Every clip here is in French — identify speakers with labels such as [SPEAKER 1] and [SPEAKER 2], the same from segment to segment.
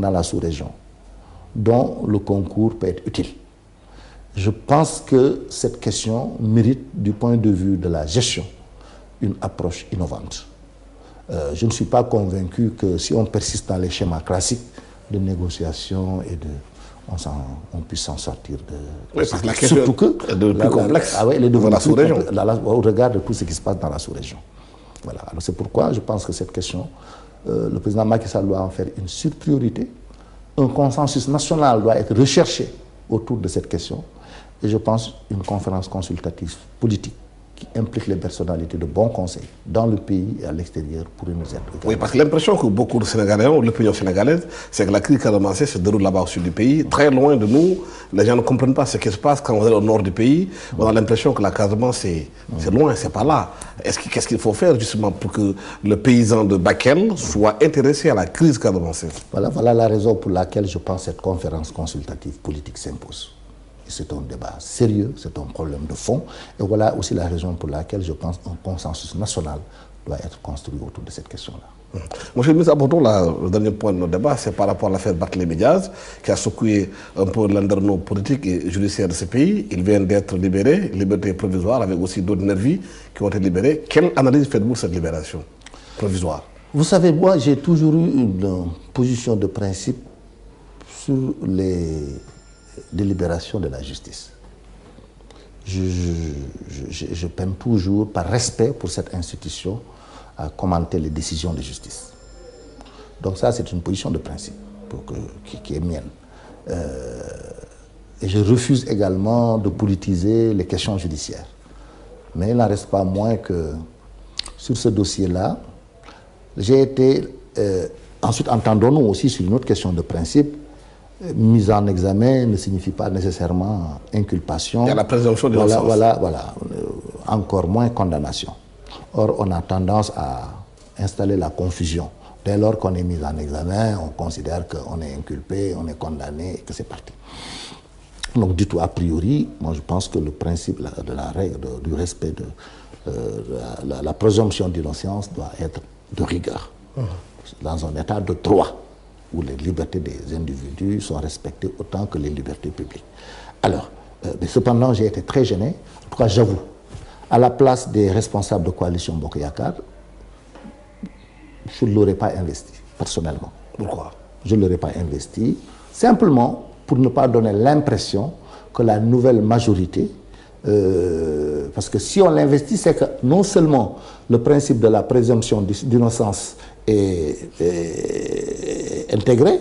[SPEAKER 1] dans la sous-région dont le concours peut être utile. Je pense que cette question mérite, du point de vue de la gestion, une approche innovante. Je ne suis pas convaincu que si on persiste dans les schémas classiques de négociation et on puisse s'en sortir de...
[SPEAKER 2] Oui, parce que la question
[SPEAKER 1] surtout que
[SPEAKER 2] est de plus complexe
[SPEAKER 1] elle est devenue
[SPEAKER 2] la sous-région.
[SPEAKER 1] Au regard de tout ce qui se passe dans la sous-région. Voilà. Alors c'est pourquoi je pense que cette question, le président Macky Sall doit en faire une surpriorité. Un consensus national doit être recherché autour de cette question. Et je pense une conférence consultative politique qui implique les personnalités de bon conseil dans le pays et à l'extérieur pour nous aider.
[SPEAKER 2] Oui, parce que l'impression que beaucoup de Sénégalais ont, l'opinion sénégalaise, c'est que la crise Casamance se déroule là-bas au sud du pays, très loin de nous. Les gens ne comprennent pas ce qui se passe quand on est au nord du pays. On a l'impression que la Casamance, c'est loin, c'est pas là. Qu'est-ce qu'il faut faire justement pour que le paysan de Bakel soit intéressé à la crise casamançaise?
[SPEAKER 1] Voilà la raison pour laquelle je pense que cette conférence consultative politique s'impose. C'est un débat sérieux, c'est un problème de fond. Et voilà aussi la raison pour laquelle je pense qu'un consensus national doit être construit autour de cette question-là.
[SPEAKER 2] Monsieur le ministre, abordons le dernier point de notre débat, c'est par rapport à l'affaire Barthélémy Diaz, qui a secoué un peu l'internaute politique et judiciaire de ce pays. Il vient d'être libéré, liberté provisoire, avec aussi d'autres nervis qui ont été libérés. Quelle analyse faites-vous de cette libération provisoire?
[SPEAKER 1] Vous savez, moi, j'ai toujours eu une position de principe sur les délibération de la justice. Je peine toujours, par respect pour cette institution, à commenter les décisions de justice. Donc ça, c'est une position de principe qui est mienne. Et je refuse également de politiser les questions judiciaires. Mais il n'en reste pas moins que sur ce dossier-là, j'ai été, ensuite entendons-nous aussi sur une autre question de principe. Mise en examen ne signifie pas nécessairement inculpation.
[SPEAKER 2] Il y a la présomption de l'innocence.
[SPEAKER 1] Voilà. Encore moins condamnation. Or, on a tendance à installer la confusion. Dès lors qu'on est mis en examen, on considère qu'on est inculpé, on est condamné et que c'est parti. Donc, du tout, a priori, moi je pense que le principe de la règle, du respect de la présomption d'innocence doit être de rigueur. Dans un état de droit, où les libertés des individus sont respectées autant que les libertés publiques. Alors, mais cependant, j'ai été très gêné. En tout cas, j'avoue, à la place des responsables de coalition Bokk Yakaar, je ne l'aurais pas investi, personnellement.
[SPEAKER 2] Pourquoi?
[SPEAKER 1] Je ne l'aurais pas investi, simplement pour ne pas donner l'impression que la nouvelle majorité, parce que si on l'investit, c'est que non seulement le principe de la présomption d'innocence est intégré,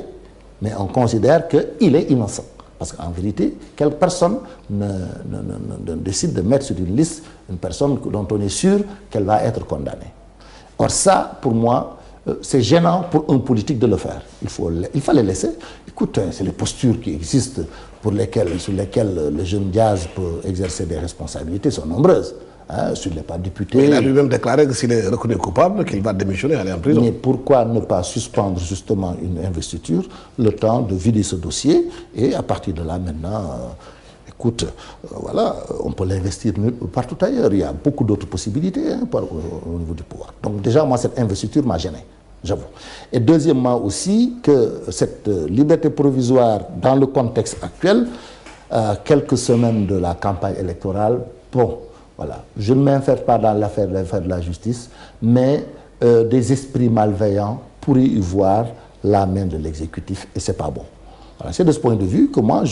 [SPEAKER 1] mais on considère qu'il est innocent. Parce qu'en vérité, quelle personne ne décide de mettre sur une liste une personne dont on est sûr qu'elle va être condamnée. Or ça, pour moi, c'est gênant pour un politique de le faire. Il fallait laisser. Écoute, c'est les postures qui existent sur lesquelles le jeune Diaz peut exercer des responsabilités sont nombreuses. Sur les pas députés.
[SPEAKER 2] Mais il a lui-même déclaré que s'il est reconnu coupable, qu'il va démissionner et aller en prison.
[SPEAKER 1] Mais pourquoi ne pas suspendre justement une investiture, le temps de vider ce dossier, et à partir de là maintenant, écoute, voilà, on peut l'investir partout ailleurs. Il y a beaucoup d'autres possibilités au niveau du pouvoir. Donc déjà, moi, cette investiture m'a gêné, j'avoue. Et deuxièmement aussi, que cette liberté provisoire, dans le contexte actuel, quelques semaines de la campagne électorale, bon, voilà. Je ne m'infère pas dans l'affaire de la justice, mais des esprits malveillants pourraient y voir la main de l'exécutif, et ce n'est pas bon. Voilà. C'est de ce point de vue que moi,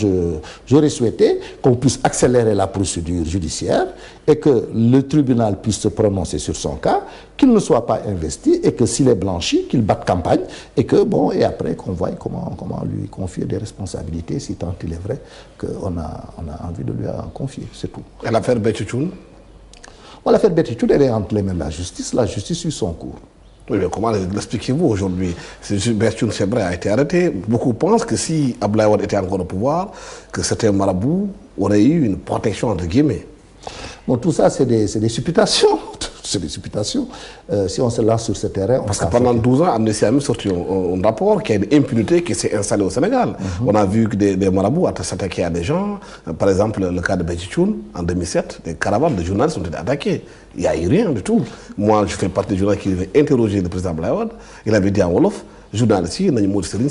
[SPEAKER 1] j'aurais souhaité qu'on puisse accélérer la procédure judiciaire et que le tribunal puisse se prononcer sur son cas, qu'il ne soit pas investi et que s'il est blanchi, qu'il batte campagne et que, bon, et après qu'on voie comment lui confier des responsabilités, si tant il est vrai qu'on a envie de lui en confier, c'est tout.
[SPEAKER 2] Et l'affaire Béthiou?
[SPEAKER 1] L'affaire Béthiou, elle est entre les mains de la justice suit son cours.
[SPEAKER 2] Oui, mais comment l'expliquez-vous aujourd'hui? Béthiou, c'est vrai, a été arrêté. Beaucoup pensent que si Abdoulaye Wade était encore au pouvoir, que certains marabouts auraient eu une protection, entre guillemets.
[SPEAKER 1] Bon, tout ça, c'est des supputations. C'est des supputations. Si on se lance sur ce terrain...
[SPEAKER 2] Parce que pendant 12 ans, Amnesty a même sorti un rapport qui a une impunité qui s'est installée au Sénégal. On a vu que des marabouts s'attaquaient à des gens. Par exemple, le cas de Béthiou, en 2007, des caravanes de journalistes ont été attaqués. Il n'y a eu rien du tout. Moi, je fais partie des journalistes qui avaient interrogé le président Abdoulaye Wade. Il avait dit en Wolof, journalistes, il n'y a pas de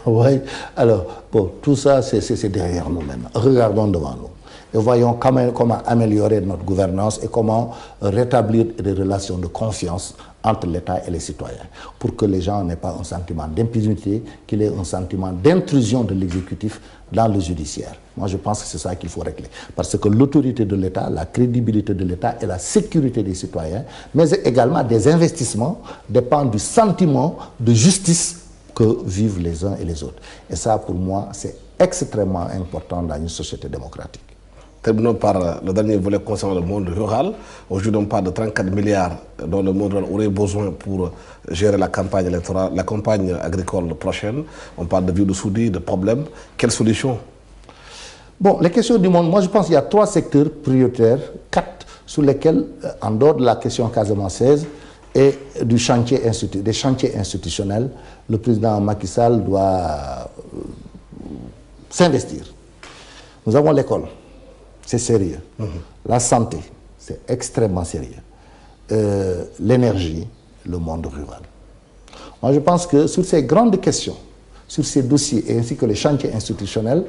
[SPEAKER 1] Oui, alors, bon, tout ça, c'est derrière nous maintenant. Regardons devant nous. Et voyons comment améliorer notre gouvernance et comment rétablir des relations de confiance entre l'État et les citoyens, pour que les gens n'aient pas un sentiment d'impunité, qu'il ait un sentiment d'intrusion de l'exécutif dans le judiciaire. Moi, je pense que c'est ça qu'il faut régler. Parce que l'autorité de l'État, la crédibilité de l'État et la sécurité des citoyens, mais également des investissements, dépendent du sentiment de justice que vivent les uns et les autres. Et ça, pour moi, c'est extrêmement important dans une société démocratique.
[SPEAKER 2] Terminons par le dernier volet concernant le monde rural. Aujourd'hui, on parle de 34 milliards dont le monde rural aurait besoin pour gérer la campagne électorale, la campagne agricole prochaine. On parle de vie de soudés, de problèmes. Quelles solutions?
[SPEAKER 1] Bon, les questions du monde, moi je pense qu'il y a 3 secteurs prioritaires, 4 sur lesquels, en dehors de la question casamançaise et des chantiers institutionnels, le président Macky Sall doit s'investir. Nous avons l'école. C'est sérieux. La santé, c'est extrêmement sérieux. L'énergie, le monde rural. Moi, je pense que sur ces grandes questions, sur ces dossiers, ainsi que les chantiers institutionnels,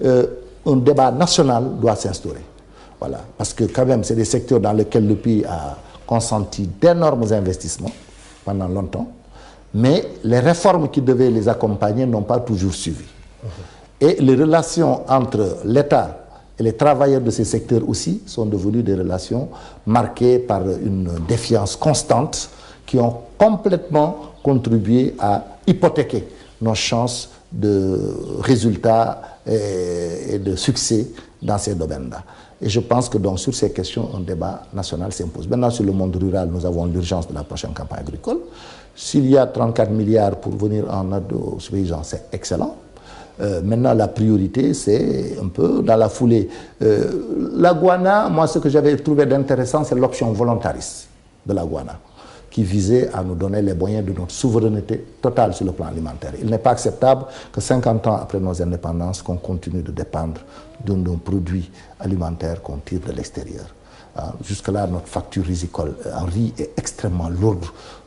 [SPEAKER 1] un débat national doit s'instaurer. Voilà. Parce que quand même, c'est des secteurs dans lesquels le pays a consenti d'énormes investissements pendant longtemps, mais les réformes qui devaient les accompagner n'ont pas toujours suivi. Et les relations entre l'État et les travailleurs de ces secteurs aussi sont devenus des relations marquées par une défiance constante qui ont complètement contribué à hypothéquer nos chances de résultats et de succès dans ces domaines-là. Et je pense que donc sur ces questions, un débat national s'impose. Maintenant, sur le monde rural, nous avons l'urgence de la prochaine campagne agricole. S'il y a 34 milliards pour venir en aide aux paysans, c'est excellent. Maintenant, la priorité, c'est un peu dans la foulée. La Guana, moi, ce que j'avais trouvé d'intéressant, c'est l'option volontariste de la Guana, qui visait à nous donner les moyens de notre souveraineté totale sur le plan alimentaire. Il n'est pas acceptable que 50 ans après nos indépendances, qu'on continue de dépendre d'un produit alimentaire qu'on tire de l'extérieur. Jusque-là, notre facture risicole en riz est extrêmement lourde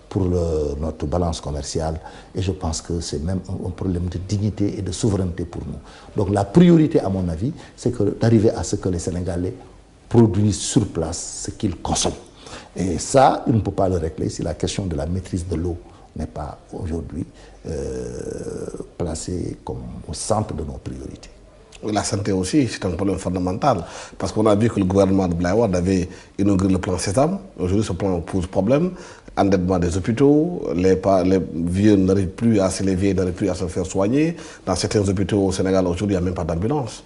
[SPEAKER 1] pour notre balance commerciale, et je pense que c'est même un problème de dignité et de souveraineté pour nous. Donc la priorité, à mon avis, c'est d'arriver à ce que les Sénégalais produisent sur place ce qu'ils consomment. Et ça, il ne peut pas le régler si la question de la maîtrise de l'eau n'est pas aujourd'hui placée comme au centre de nos priorités.
[SPEAKER 2] La santé aussi, c'est un problème fondamental, parce qu'on a vu que le gouvernement de Abdoulaye Wade avait inauguré le plan Sésame. Aujourd'hui, ce plan pose problème. Endettement des hôpitaux, les vieux n'arrivent plus à se faire soigner. Dans certains hôpitaux au Sénégal, aujourd'hui, il n'y a même pas d'ambulance.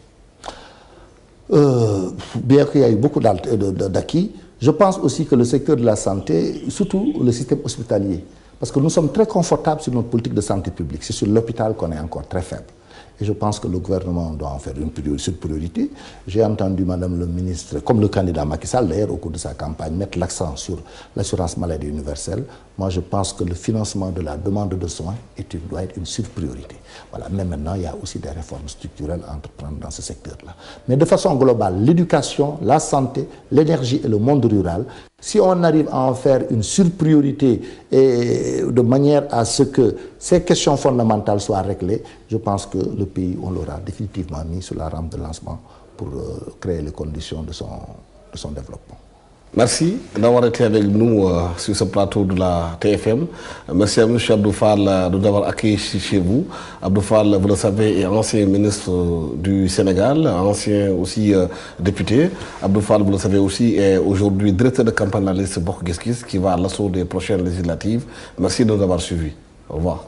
[SPEAKER 1] Bien qu'il y ait eu beaucoup d'acquis, je pense aussi que le secteur de la santé, surtout le système hospitalier, parce que nous sommes très confortables sur notre politique de santé publique. C'est sur l'hôpital qu'on est encore très faible. Et je pense que le gouvernement doit en faire une priorité. J'ai entendu Madame le ministre, comme le candidat Macky Sall, d'ailleurs, au cours de sa campagne, mettre l'accent sur l'assurance maladie universelle. Moi, je pense que le financement de la demande de soins doit être une surpriorité. Voilà. Mais maintenant, il y a aussi des réformes structurelles à entreprendre dans ce secteur-là. Mais de façon globale, l'éducation, la santé, l'énergie et le monde rural, si on arrive à en faire une surpriorité et de manière à ce que ces questions fondamentales soient réglées, je pense que le pays, on l'aura définitivement mis sur la rampe de lancement pour créer les conditions de son développement.
[SPEAKER 2] Merci d'avoir été avec nous sur ce plateau de la TFM. Merci à M. Abdou Fall de nous avoir accueillis chez vous. Abdou Fall, vous le savez, est ancien ministre du Sénégal, ancien aussi député. Abdou Fall, vous le savez aussi, est aujourd'hui directeur de campagne de la liste Bokk Gis Gis qui va à l'assaut des prochaines législatives. Merci de nous avoir suivis. Au revoir.